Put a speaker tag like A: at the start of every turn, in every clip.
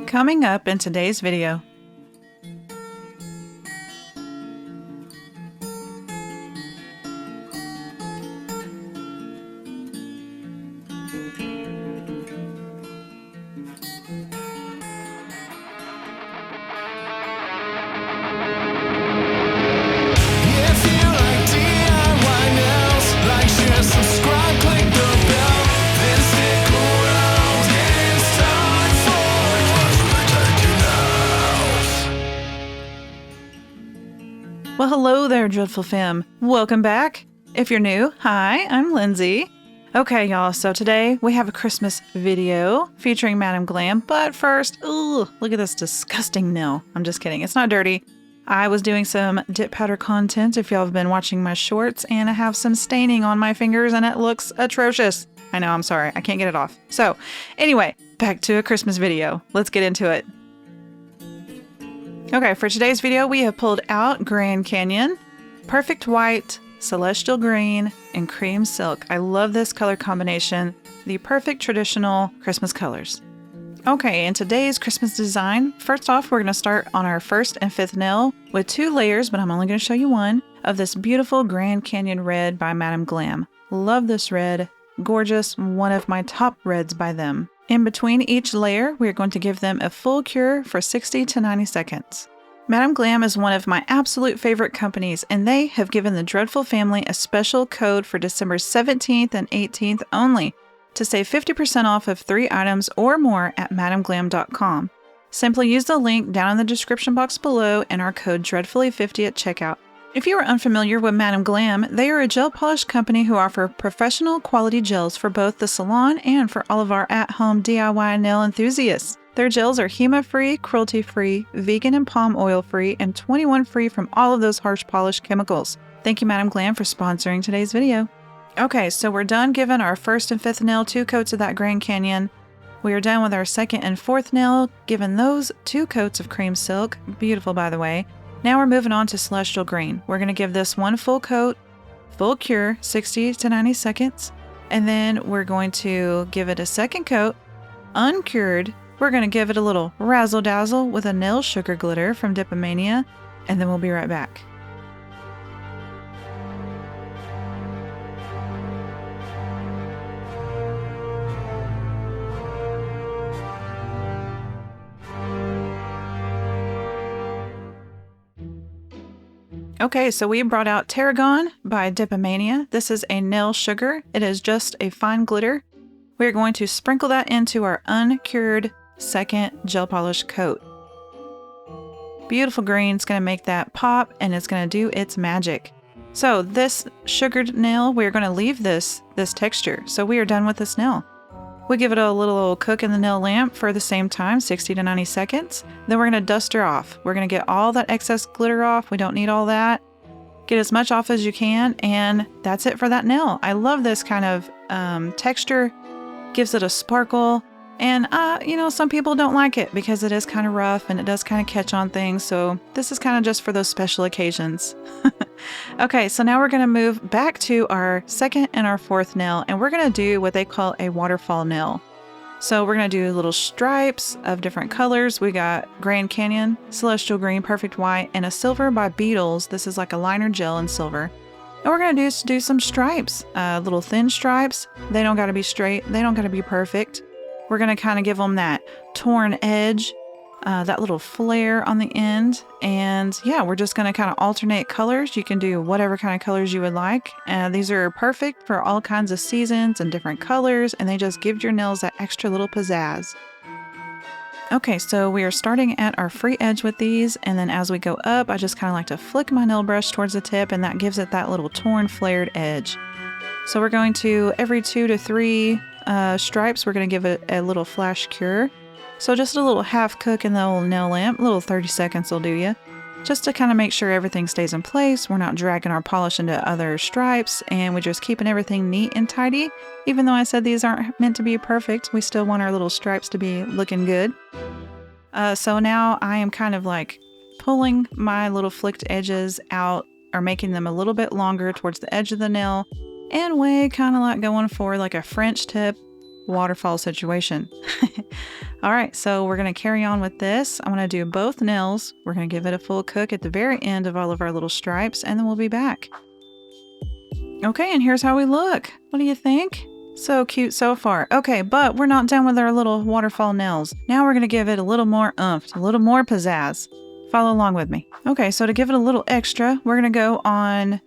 A: Coming up in today's video. Well, hello there, Dreadful Fam. Welcome back. If you're new, hi, I'm Lindsay. Okay, y'all, so today we have a Christmas video featuring Madam Glam, but first, ooh, look at this disgusting nail. I'm just kidding, it's not dirty. I was doing some dip powder content if y'all have been watching my shorts, and I have some staining on my fingers and it looks atrocious. I know, I'm sorry, I can't get it off. So, anyway, back to a Christmas video. Let's get into it. Okay, for today's video, we have pulled out Grand Canyon, Perfect White, Celestial Green, and Creme Silk. I love this color combination, the perfect traditional Christmas colors. Okay, in today's Christmas design, first off, we're going to start on our first and fifth nail with 2 layers, but I'm only going to show you one, of this beautiful Grand Canyon red by Madam Glam. Love this red. Gorgeous. One of my top reds by them. In between each layer, we are going to give them a full cure for 60 to 90 seconds. Madam Glam is one of my absolute favorite companies, and they have given the Dreadful family a special code for December 17th and 18th only to save 50% off of 3 items or more at madamglam.com. Simply use the link down in the description box below and our code DREADFULLY50 at checkout. If you are unfamiliar with Madam Glam, they are a gel polish company who offer professional quality gels for both the salon and for all of our at-home DIY nail enthusiasts. Their gels are HEMA-free, cruelty-free, vegan and palm oil-free, and 21-free from all of those harsh polish chemicals. Thank you, Madam Glam, for sponsoring today's video. Okay, so we're done giving our first and fifth nail 2 coats of that Grand Canyon. We are done with our second and fourth nail, giving those 2 coats of Creme Silk. Beautiful, by the way. Now we're moving on to Celestial Green. We're going to give this 1 full coat, full cure, 60 to 90 seconds. And then we're going to give it a second coat, uncured. We're going to give it a little razzle-dazzle with a nail sugar glitter from Dipmania. And then we'll be right back. Okay, so we brought out Tarragon by Dipmania. This is a nail sugar. It is just a fine glitter. We're going to sprinkle that into our uncured second gel polish coat. Beautiful green. It's going to make that pop and it's going to do its magic. So this sugared nail, we're going to leave this texture. So we are done with this nail. We give it a little cook in the nail lamp for the same time, 60 to 90 seconds. Then we're going to dust her off. We're going to get all that excess glitter off. We don't need all that. Get as much off as you can, and that's it for that nail. I love this kind of texture. Gives it a sparkle. And, some people don't like it because it is kind of rough and it does kind of catch on things. So this is kind of just for those special occasions. Okay, so now we're going to move back to our second and our fourth nail, and we're going to do what they call a waterfall nail. So we're going to do little stripes of different colors. We got Grand Canyon, Celestial Green, Perfect White, and a silver by Beetles. This is like a liner gel in silver. And we're going to do some stripes, little thin stripes. They don't got to be straight. They don't got to be perfect. We're going to kind of give them that torn edge, that little flare on the end. And yeah, we're just going to kind of alternate colors. You can do whatever kind of colors you would like. These are perfect for all kinds of seasons and different colors, and they just give your nails that extra little pizzazz. Okay, so we are starting at our free edge with these, and then as we go up, I just kind of like to flick my nail brush towards the tip, and that gives it that little torn, flared edge. So we're going to, every 2 to 3 stripes, we're going to give it a little flash cure. So just a little half cook in the old nail lamp, a little 30 seconds will do you. Just to kind of make sure everything stays in place, we're not dragging our polish into other stripes, and we're just keeping everything neat and tidy. Even though I said these aren't meant to be perfect, we still want our little stripes to be looking good. So now I am kind of like pulling my little flicked edges out, or making them a little bit longer towards the edge of the nail, and way kind of like going for like a French tip waterfall situation. All right, so we're going to carry on with this. I'm going to do both nails. We're going to give it a full cook at the very end of all of our little stripes, and then we'll be back. Okay, and here's how we look. What do you think? So cute so far. Okay, but we're not done with our little waterfall nails. Now we're going to give it a little more oomph, a little more pizzazz. Follow along with me. Okay, so to give it a little extra, we're going to go on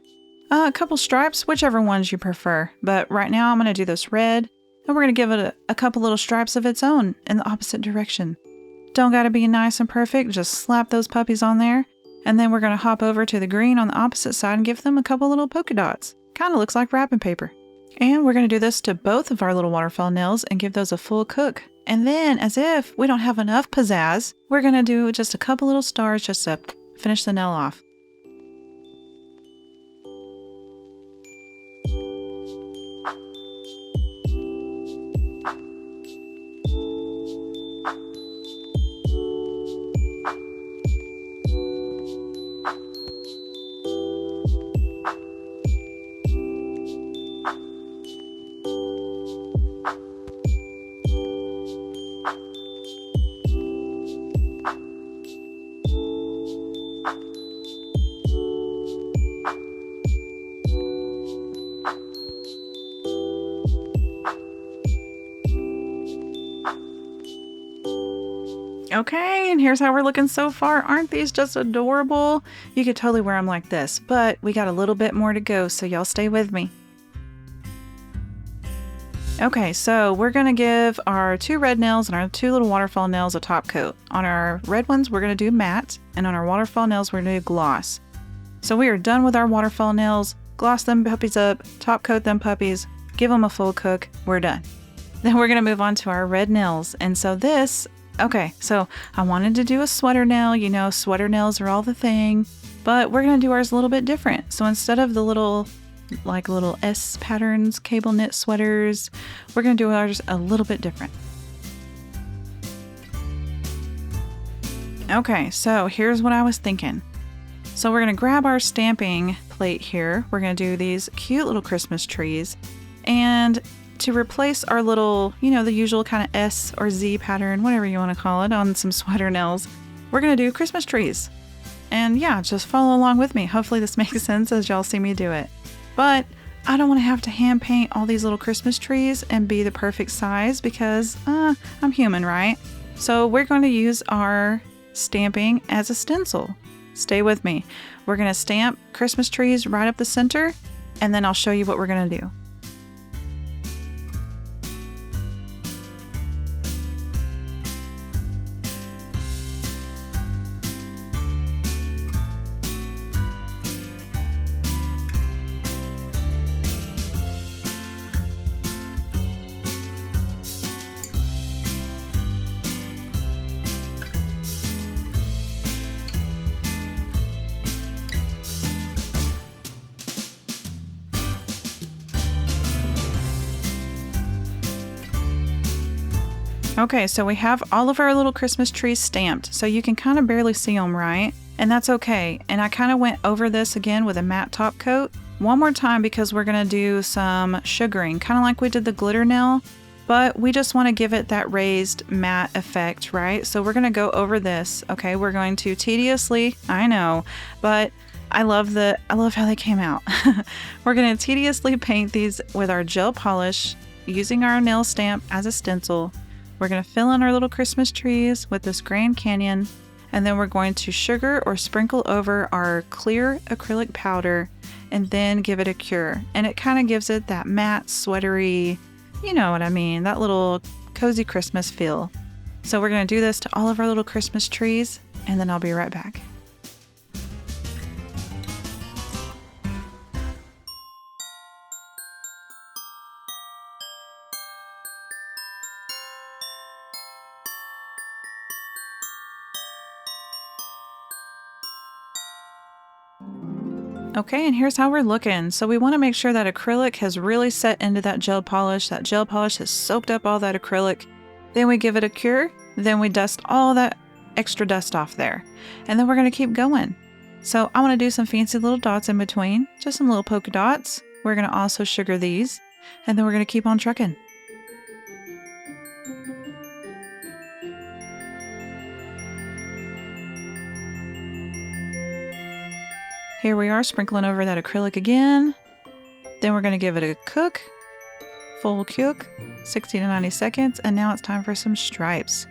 A: a couple stripes, whichever ones you prefer. But right now I'm going to do this red, and we're going to give it a couple little stripes of its own in the opposite direction. Don't got to be nice and perfect. Just slap those puppies on there. And then we're going to hop over to the green on the opposite side and give them a couple little polka dots. Kind of looks like wrapping paper. And we're going to do this to both of our little waterfall nails and give those a full cook. And then, as if we don't have enough pizzazz, we're going to do just a couple little stars just to finish the nail off. Okay, and here's how we're looking so far. Aren't these just adorable? You could totally wear them like this, but we got a little bit more to go, so y'all stay with me. Okay, so we're going to give our 2 red nails and our 2 little waterfall nails a top coat. On our red ones, we're going to do matte, and on our waterfall nails, we're going to do gloss. So we are done with our waterfall nails. Gloss them puppies up, top coat them puppies, give them a full cook. We're done. Then we're going to move on to our red nails. And so this... Okay, so I wanted to do a sweater nail. You know, sweater nails are all the thing, but we're going to do ours a little bit different. So instead of the little S patterns, cable knit sweaters, we're going to do ours a little bit different. Okay, so here's what I was thinking. So we're going to grab our stamping plate here. We're going to do these cute little Christmas trees, and to replace our little, you know, the usual kind of S or Z pattern, whatever you want to call it, on some sweater nails, we're going to do Christmas trees. And yeah, just follow along with me. Hopefully this makes sense as y'all see me do it. But I don't want to have to hand paint all these little Christmas trees and be the perfect size because I'm human, right? So we're going to use our stamping as a stencil. Stay with me. We're going to stamp Christmas trees right up the center, and then I'll show you what we're going to do. Okay, so we have all of our little Christmas trees stamped, so you can kind of barely see them, right? And that's okay. And I kind of went over this again with a matte top coat one more time because we're going to do some sugaring, kind of like we did the glitter nail, but we just want to give it that raised matte effect, right? So we're going to go over this. Okay, we're going to tediously, I know, but I love how they came out. We're going to tediously paint these with our gel polish using our nail stamp as a stencil. We're going to fill in our little Christmas trees with this Grand Canyon, and then we're going to sugar or sprinkle over our clear acrylic powder and then give it a cure. And it kind of gives it that matte, sweatery, you know what I mean, that little cozy Christmas feel. So we're going to do this to all of our little Christmas trees, and then I'll be right back. Okay, and here's how we're looking. So we want to make sure that acrylic has really set into that gel polish. That gel polish has soaked up all that acrylic. Then we give it a cure. Then we dust all that extra dust off there. And then we're going to keep going. So I want to do some fancy little dots in between. Just some little polka dots. We're going to also sugar these. And then we're going to keep on trucking. Here we are sprinkling over that acrylic again. Then we're going to give it a cook, full cook, 60 to 90 seconds. And now it's time for some stripes.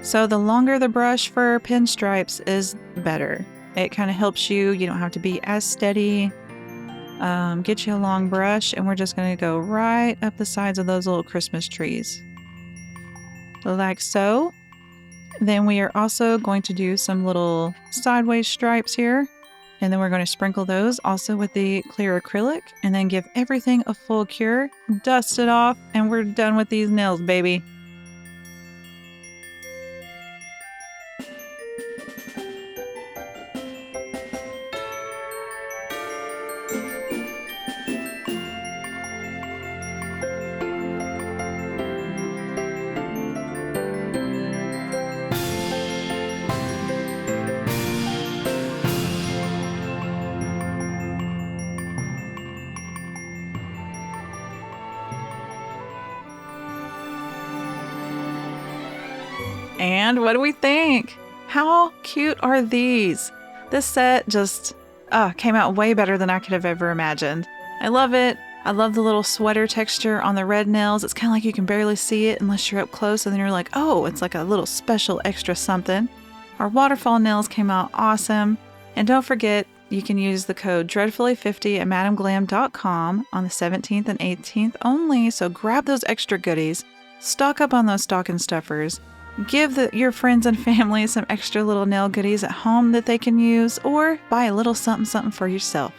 A: So the longer the brush for pinstripes is better. It kind of helps you. You don't have to be as steady. Get you a long brush, and we're just going to go right up the sides of those little Christmas trees. Like so. Then we are also going to do some little sideways stripes here. And then we're going to sprinkle those also with the clear acrylic, and then give everything a full cure, dust it off, and we're done with these nails, baby. And what do we think? How cute are these? This set just came out way better than I could have ever imagined. I love it. I love the little sweater texture on the red nails. It's kind of like you can barely see it unless you're up close, and then you're like, oh, it's like a little special extra something. Our waterfall nails came out awesome. And don't forget, you can use the code dreadfully50 at madamglam.com on the 17th and 18th only. So grab those extra goodies. Stock up on those stocking stuffers. Give your friends and family some extra little nail goodies at home that they can use, or buy a little something for yourself.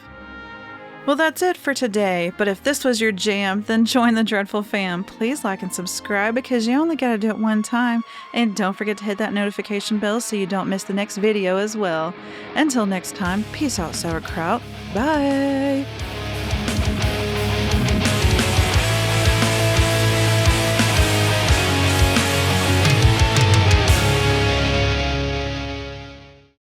A: Well, that's it for today, but if this was your jam, then join the Dreadful fam. Please like and subscribe because you only gotta do it one time, and don't forget to hit that notification bell so you don't miss the next video as well. Until next time, peace out, sauerkraut. Bye!